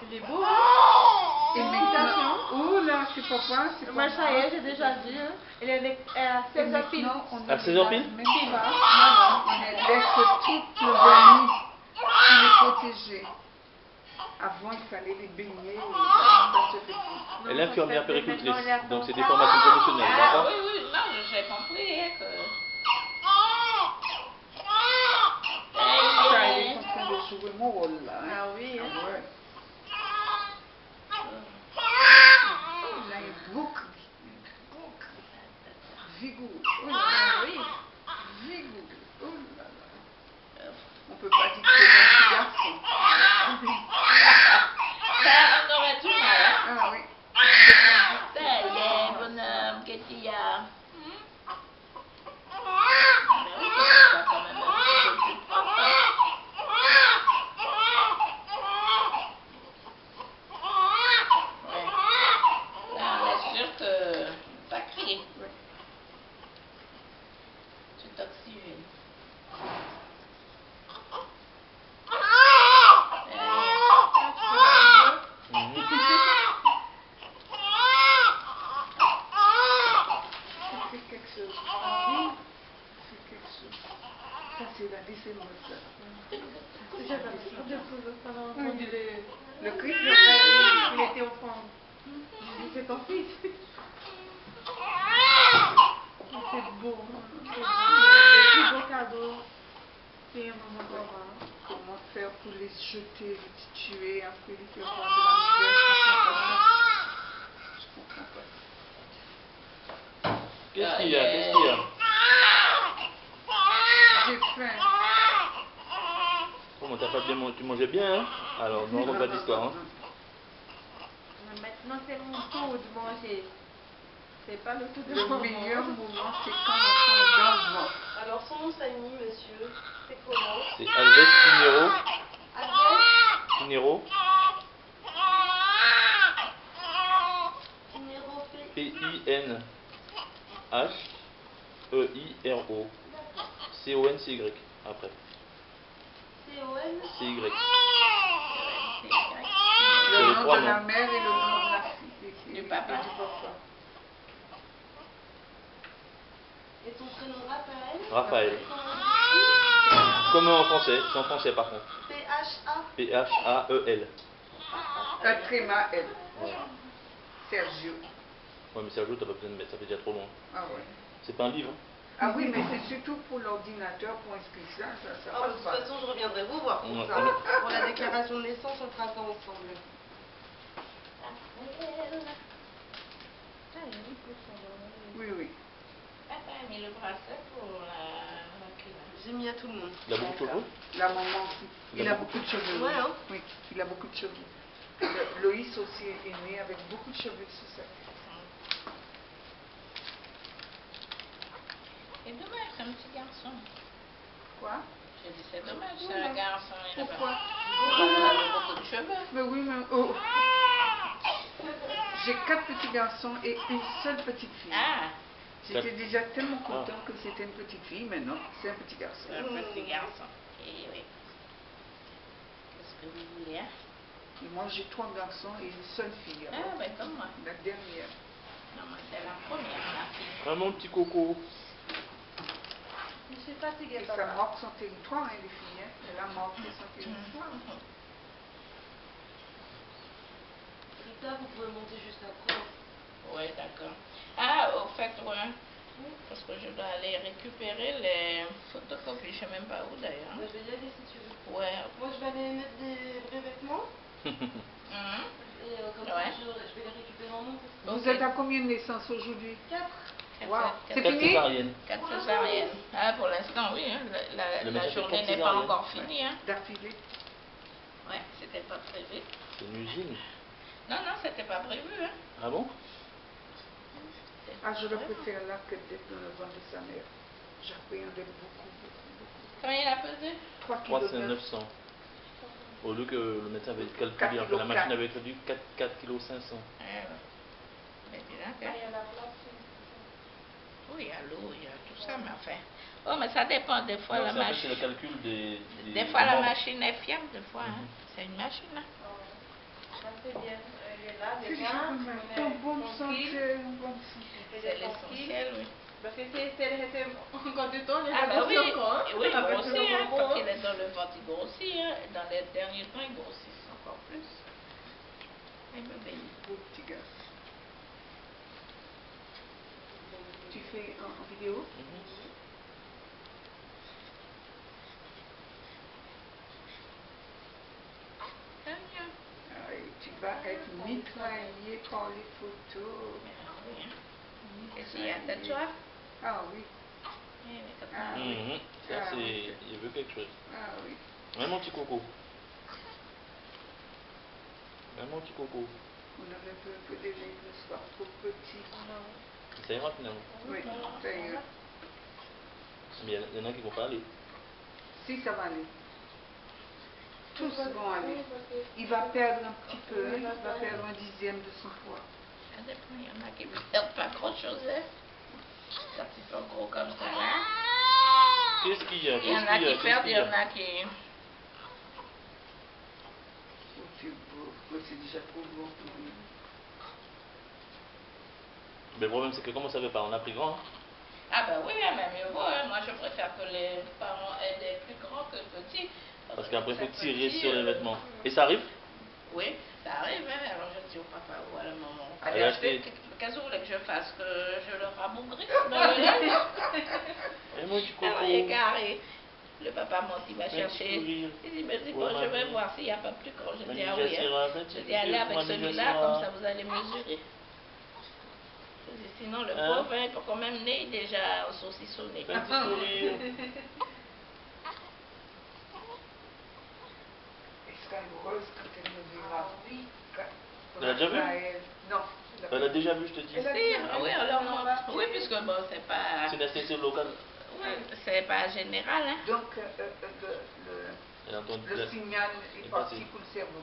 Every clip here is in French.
Il est beau, hein? Et maintenant, oh là, c'est pas quoi, c'est pas moi ça y est, j'ai déjà dit, hein. Elle est à 16h pile. À 16h pile? Même pas. Non, on laisse tout le vernis sur les protégés. Avant, il fallait les baigner, ça se fait plus. Et l'infirmière péricultrice, donc c'est des formations professionnelles, d'accord? Oui, oui, non, j'ai compris hein, que... Ça, elle est en train de jouer mon rôle là. Hein. Ah oui. Ah ouais. Il a un bouc vigoureux. Oh là là. Ah oui. Vigoureux. Oh là là. On peut pas dire que c'est un petit garçon. Ça, on aurait du mal, hein? Ah oui. Ça y est, bonhomme, qu'est-ce qu'il y a? Ça, c'est la décembre, ça. Le Christ, il était au fond. Je dis, c'est ton fils. C'est beau. C'est beau. Le plus beau cadeau. C'est un moment de voir. Comment faire pour les jeter, les tuer, après les faire voir de la misère, je comprends pas. Qu'est-ce qu'il y a? Qu'est-ce qu'il y a? J'ai faim. Oh, t'as pas bien mangé, tu mangeais bien, hein? Alors, ne raconte pas d'histoire, hein? Maintenant, c'est mon tour de manger. C'est pas le tour de Le manger. meilleur moment, c'est quand on prend dans le ventre. Alors, son nom de famille, monsieur, c'est comment? C'est Alves Pinheiro. Albert Pinheiro. Pinheiro P-I-N-H-E-I-R-O. C-O-N-C-Y. Après. C-O-N C-Y. Le nom trois de la noms. mère et le nom de la fille. Du papa. Et son prénom Raphaël? Raphaël. Comme en français, c'est en français par contre. P-H-A P-H-A-E-L. Tréma, elle. Ouais. Sergio. Ouais, mais Sergio, t'as pas besoin de mettre, ça fait déjà trop long. Ah ouais. C'est pas un livre. Ah oui, mais c'est surtout pour l'ordinateur, pour inscrire ça, ça Ah, de passe toute pas. façon, je reviendrai vous voir pour Ouais. ça. Pour la déclaration de naissance, on fera ça ensemble. Oui, oui. Papa a mis le bracelet pour la client. J'ai mis à tout le monde. Il a beaucoup de cheveux? La maman aussi. Il a beaucoup de cheveux. Ouais, hein. Oui, il a beaucoup de cheveux. Loïs aussi est né avec beaucoup de cheveux sur sa tête. C'est dommage, c'est un petit garçon. Quoi? J'ai dit, c'est dommage, c'est un garçon. Il a pas- Pourquoi? Il a beaucoup de cheveux. Mais oui, mais oh. J'ai 4 petits garçons et une seule petite fille. Ah, J'étais déjà tellement content que c'était une petite fille, mais non, c'est un petit garçon. c'est un petit garçon. Et oui. Qu'est-ce que vous voulez, hein? Et moi, j'ai 3 garçons et une seule fille. Ah, Alors, ben comme moi. la dernière. Non, moi, c'est la première, la fille. Ah, mon petit coco. Je suis fatiguée, Et ça papa. marque son territoire, hein, les filles. Hein. Elle a marqué son territoire. Rita, vous pouvez monter juste après. Oui, d'accord. Ah, au fait, ouais. Parce que je dois aller récupérer les photocopies. Je ne sais même pas où d'ailleurs. Je vais y aller si tu veux. Ouais. Moi, je vais aller mettre des vrais vêtements. Mhm. Et comme Ouais. ça, je vais les récupérer en montant. Vous Ok. êtes à combien de naissances aujourd'hui? 4. Wow. C'est 4 fini? césariennes. césariennes. Ah, pour l'instant, oui. Hein. Le La médecin fait journée 4 n'est pas césariennes. encore finie. Hein. D'affilée. Ouais, c'était pas prévu. C'est une usine. Non, non, c'était pas prévu. Hein. Ah bon? Ah, je le préfère là que d'être dans le ventre de sa mère. J'appréhendais beaucoup. Combien il a pesé? 3 3 kilos. c'est 900. Au lieu que le médecin avait calculé, 4 enfin, la kg machine 4. avait traduit 4 kg 500. Ah, ouais. Mais dis donc, Ah, hein. il y a la place. Oui, il y a l'eau, il y a tout ça, mais enfin. Oh, mais ça dépend. Des fois, Non, la ça, en fait, machine. c'est le calcul des Des fois, la membres. machine est fiable, des fois. Hein. C'est une machine. Hein. Ça c'est bien. Il est là C'est déjà. juste en bonne santé, en bonne santé. C'est l'essentiel, oui. Parce que si elle était encore du temps, il Ah bah oui, encore. oui, il Avec grossit, le hein, bonbon, quand hein. il est dans le ventre, il grossit, hein. Dans les derniers temps, il grossit encore plus. Et bébé. Beau petit gars. Tu fais en vidéo? Très bien. Ah, et tu vas être mitraillé par les photos. Ah oui, hein. Et s'il y a tatouage? Ah oui. Oui, mais comme Ah ça. oui. Ça, Ah c'est. oui. Il veut quelque chose. Ah oui. Hein, mon petit coco. Hein, mon petit coco. On avait peur que les règles soient trop petits. Ça ira finalement. Oui, ça ira. Mais il y en a qui vont pas aller. Si, ça va aller. Tous vont aller. Il va perdre un petit peu, hein. Il va perdre 1/10 de son poids. Ça dépend, il y en a qui ne perdent pas grand chose, hein. Quand ils sont gros comme ça, là. Qu'est-ce qu'il y a? Il y en a qui perdent, il y en a qui. Oh, c'est beau. Oh, c'est déjà trop beau pour lui. Mais le problème, c'est que comme on savait pas, on a pris grand. Hein. Ah ben oui, mais mieux vaut, hein. Moi je préfère que les parents aient des plus grands que petits. Parce qu'après, il faut Très tirer petit, sur les vêtements. Et ça arrive? Oui, ça arrive, hein. Alors je dis au papa ou à la maman. Allez acheter. Qu'est-ce que vous voulez que je fasse? Que je leur rabougrisse dans le linge? Et mon petit Ah coco. oui, carré. Le papa monte, il va Un petit chercher. sourire. Il dit, mais dis, Ouais, bon, je vais mamie. voir s'il n'y a pas plus grand. Je dis, Mamie ah oui. Jassira, Hein. petit Je dis, allez avec mamie celui-là, Jassira. comme ça vous allez mesurer. Je dis, sinon le Hein? pauvre, hein, il peut quand même né déjà saucissonné. Un petit sourire. Elle sera heureuse quand elle me verra. Oui. Elle a déjà vu? Non. Elle a déjà vu, je te dis. Elle a Si, déjà ah vu. oui, alors moi, oui, puisque bon, c'est pas, C'est une anesthésie locale. oui, c'est pas général, hein. Donc, Elle a entendu. le signal est est parti passé. pour le cerveau.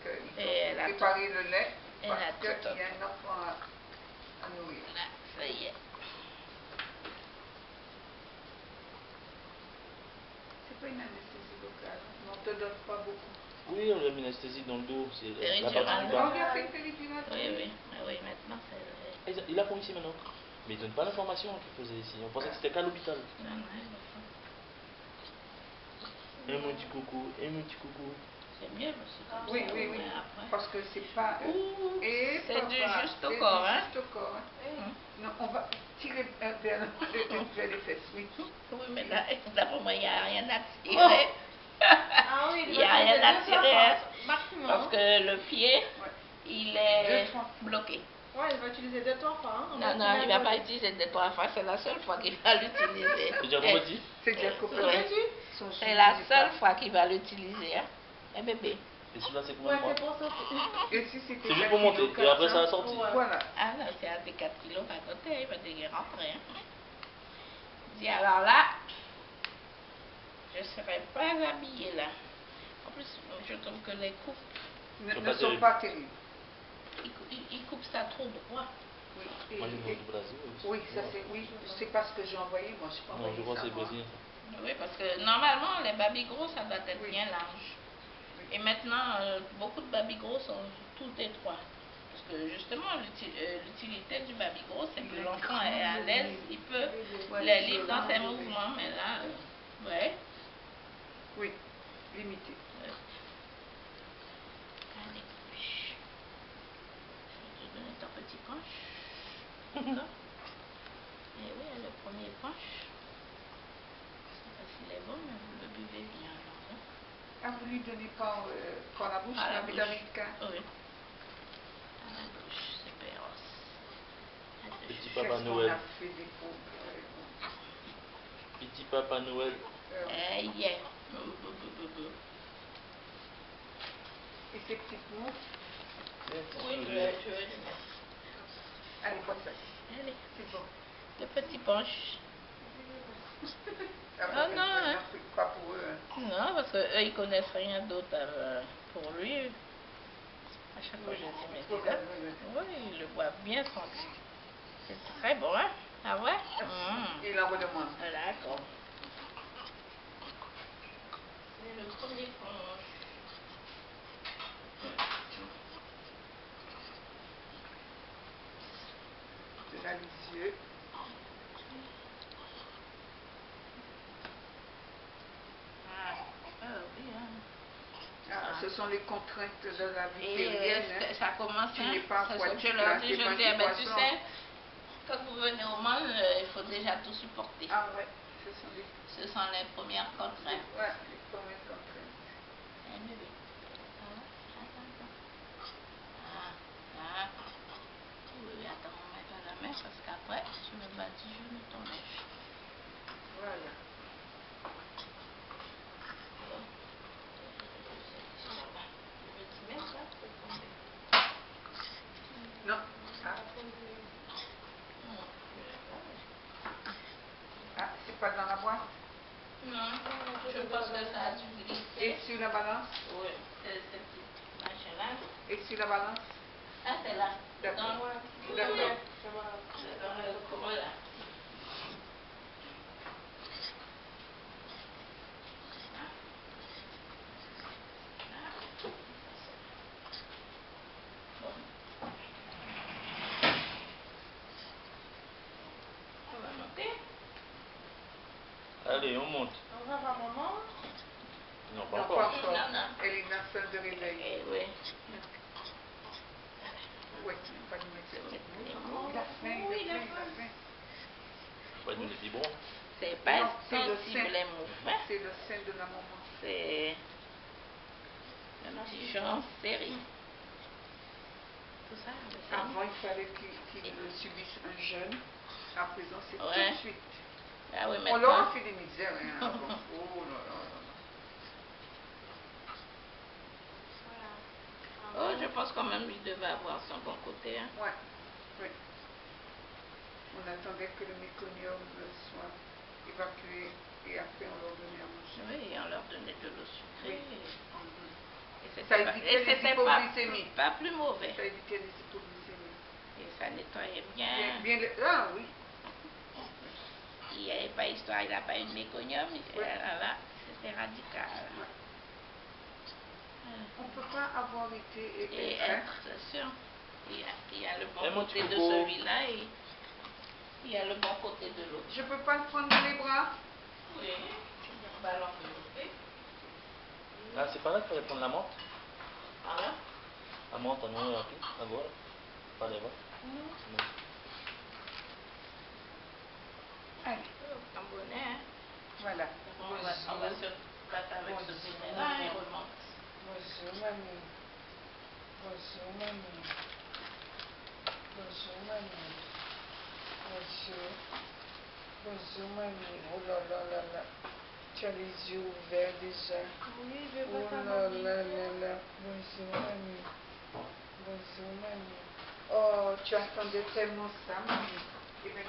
Il Et elle faut a préparer le lait elle parce a qu'il tout. y a un enfant à nourrir. Voilà, ça y est. C'est pas une anesthésie locale. On ne te donne pas beaucoup. Oui, on lui a mis une anesthésie dans le dos. C'est la Péridurale. partie du On bas. lui a fait une péridurale. Oui, oui, ah oui, maintenant c'est. Il a pour ici maintenant. Mais il donne pas l'information qu'il faisait ici. On pensait que c'était qu'à l'hôpital. Non, non, il le faut. Et mon petit coucou, et mon petit coucou. C'est mieux aussi. Comme Oui, ça, oui, au oui. moins, après. Parce que c'est pas. Ouh, Et c'est papa, du juste au c'est corps, du hein. juste au corps, hein. Hum. Non, on va tirer vers les fesses, oui. Oui, mais là, d'après moi, il n'y a rien à tirer. Ah oui, Il n'y a rien à tirer. Hein. Maximum. Parce que le pied, Ouais. il est 2-3. bloqué. Ouais, il va utiliser 2-3 fois. Hein. Non, non, il ne va pas utiliser 2-3 fois. C'est la seule fois qu'il va l'utiliser. C'est déjà Eh, petit. C'est déjà coupé. ouais. Son C'est genou la n'est seule pas- fois qu'il va l'utiliser. Hein. Eh bébé. Et celui-là, c'est pour Ouais, moi. c'est pour ça. Et si c'était C'est juste 4 pour monter. kilos Et après, ça a 400, sorti. Ouais. Voilà. Ah non, c'est à des 4 kilos à côté. Il va devoir rentrer. Hein. Dis alors là, je ne serai pas habillée là. En plus, je trouve que les coupes, Ne sont pas terribles. ils coupent ça trop droit. Oui, et- Moi, j'ai et- du Brésil. oui, ça c'est oui. C'est pas ce que j'ai envoyé, moi je peux Non, envoyer je crois que ça, c'est moi. brésilien. Oui, parce que normalement, les baby gros, ça doit être Oui. bien large. Et maintenant, beaucoup de baby gros sont tout étroits. Parce que justement, l'utilité du baby gros, c'est que Il est l'enfant est à grand, l'aise, oui. il peut Ouais, les il est livrer dans grand, ses oui. mouvements. Mais là, ouais. Oui, limité. Allez, je vais te donner ton petit punch. D'accord? Et oui, le premier punch. Je ne sais pas s'il est bon, mais vous le buvez bien. Alors, hein? Ah, vous lui donnez pas par la bouche, À la la bouche. vitamine K. Oui. À la bouche, c'est féroce. À deux. Petit Qu'est-ce Papa qu'on Noël. a fait des pauvres. Petit Papa Noël. Eh, yeah. Et ces petits poux, Oui, je vais les mettre. allez, comme ça. Allez, C'est bon. le petit punch. Après, non, hein. c'est pas pour eux. Hein. Non, parce qu'eux, ils connaissent rien d'autre pour lui. À chaque fois, je dis, mais Oui, dis-le. oui, Oui, il le boit bien tranquille. C'est très bon, hein? Ah ouais? Il en redemande. D'accord. C'est le premier punch. yeux. Oui, hein. Ce sont les contraintes de la vie Et terrienne. Hein. ça commence, Tu hein, n'es pas c'est ce poilu, que je leur dis, t'es je pas dis, du eh ben, tu poisson. sais, quand vous venez au monde, il faut déjà tout supporter. Ah ouais, ce sont les premières contraintes. ouais, les premières contraintes. Hein, bébé? Oui, attends, on met dans la main parce qu'après, tu me badigeonnes ton linge. Voilà. Non. Ah, c'est pas dans la boîte? Non, je pense que ça a dû glisser. Et sur la balance? Oui, c'est ce petit machin-là. Et sur la balance? Ah, c'est là. D'accord. C'est dans le courant là. Allez, on monte. On va voir maman. Non, pas Non, encore. pas encore. Non. Elle est dans la salle de réveil. Oui. Oui, pas de métier. Les Il a faim, Oui, il a faim, il a faim. Pas de donner des biberons. C'est pas Non, c'est le sensible sein. les mouvements. C'est le sein de la maman. C'est un petit genre série. Tout ça, le sein. Avant, il fallait qu'il subisse un jeûne. À présent, c'est tout Ouais. de suite. Ah oui, On maintenant. leur a fait des misères. Hein, avant. Oh là là là. Oh, je pense quand même qu'il devait avoir son bon côté. Hein. Ouais, oui. On attendait que le méconium soit évacué et après on leur donnait à manger. Oui, on leur donnait de l'eau sucrée. Oui. Et Ça c'était évitait les hypoglycémies. pas plus mauvais. Ça évitait les hypoglycémies. Et ça nettoyait bien. Ah oui. Il n'y avait pas histoire, il n'a pas eu de méconium. Là, c'était radical. Ouais. On ne peut pas avoir été Et être, hein. c'est sûr. Il y a le bon Eh, mon côté petit de coco. celui-là et il y a le bon côté de l'autre. Je ne peux pas le prendre dans les bras. Oui, on va l'envelopper. Ah, c'est pas là qu'il fallait prendre la menthe? Ah là? La menthe, non, aqui, agora. Pas les voir. Non. Allez, Un bonnet, hein? voilà. On va se battre avec ce bonnet-là et remonte. Bonjour mamie. Bonjour mamie. Bonjour mamie. Bonjour. Bonjour mamie. Oh là là là là. Tu as les yeux ouverts déjà. Oui, je vais Oh pas là là là là. Bonjour mamie. Bonjour mamie. Oh, tu attendais tellement ça mamie. Eh bien,